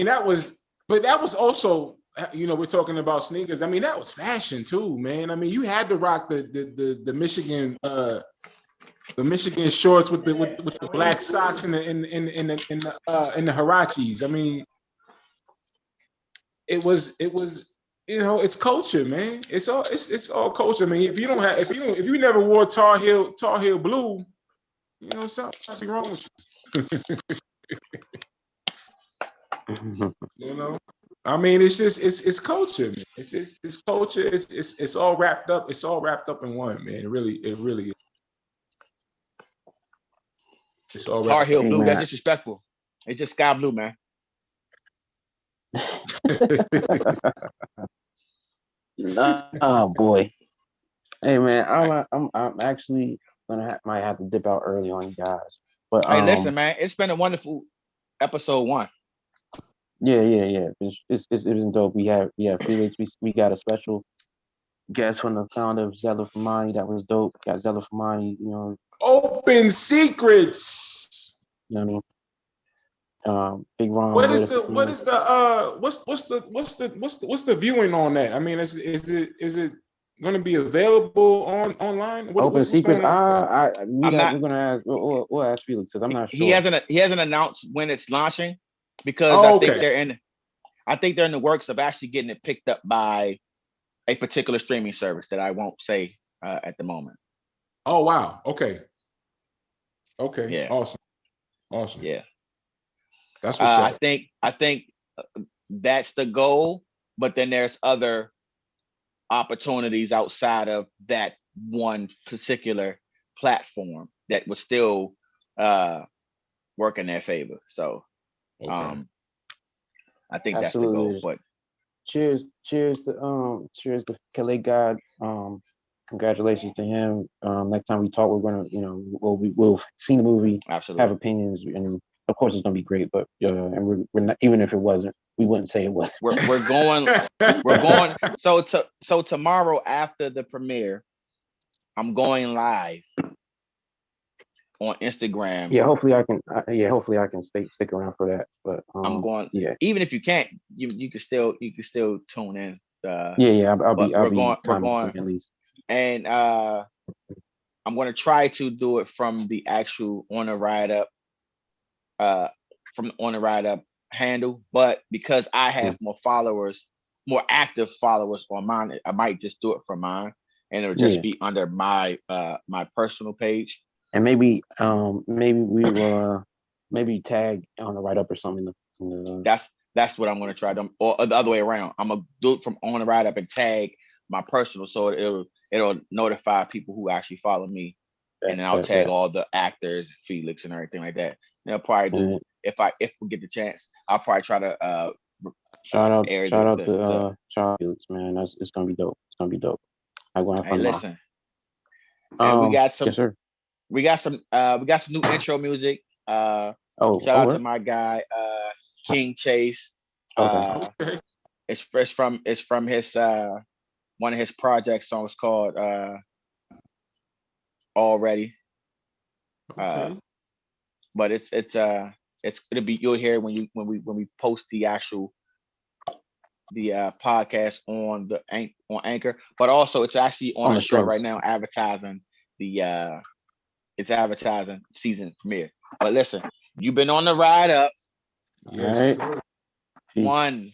was also. We're talking about sneakers. I mean, that was fashion too, man. I mean, you had to rock the Michigan The Michigan shorts with the black socks and the Harachis. I mean, it was it's culture, man. It's all culture. I mean, if you never wore Tar Heel blue, something might be wrong with you. I mean, it's just it's culture, man. It's culture. It's all wrapped up. It's all wrapped up in one, man. It really is. It's all Tar Heel wrapped blue. Man. That's disrespectful. It's just sky blue, man. Oh boy. Hey man, I'm actually might have to dip out early on you guys. But Hey, listen, man. It's been a wonderful episode 1. Yeah. It's been dope. We have Felix. We got a special guest from the founder of Zella Famani. That was dope. Got Zella Famani. Open secrets. You know what I mean? Big Ron. What's the viewing on that? I mean, is it going to be available online? Open secrets. We're gonna ask. We'll ask Felix because I'm not sure. He hasn't announced when it's launching because I think they're in the works of actually getting it picked up by a particular streaming service that I won't say at the moment. Oh wow! Okay. Yeah. Awesome. Yeah. That's what's up. I think that's the goal, but then there's other opportunities outside of that one particular platform that would still work in their favor. So I think that's the goal. But cheers to Khaled God. Congratulations to him. Next time we talk, we're gonna, we'll see the movie, absolutely have opinions, and of course it's gonna be great. But and we're not, even if it wasn't, we wouldn't say it was. We're going. So tomorrow after the premiere, I'm going live on Instagram. Yeah, hopefully I can stick around for that. But I'm going. Yeah, even if you can't, you can still tune in. I'll be going at least. And I'm going to try to do it from the actual On the Ride Up handle, but because I have more active followers on mine, I might just do it from mine, and it'll just be under my my personal page. And maybe we will tag On the Ride Up or something. That's what I'm going to try to, or the other way around. I'm gonna do it from On the Ride Up and tag my personal, so it'll notify people who actually follow me, and then I'll tag all the actors, Felix, and everything like that. And I'll probably do if we get the chance, I'll probably try to shout out to Felix, man. It's gonna be dope. It's gonna be dope. Hey, listen, and we got some. Yes, sir. We got some new intro music. Shout out to my guy King Chase. It's from his one of his project songs called Already. But it's gonna be, you'll hear when we post the actual podcast on Anchor, but also it's actually on the show right now advertising it's advertising season premiere. But listen, you've been on the ride up. Yes. One.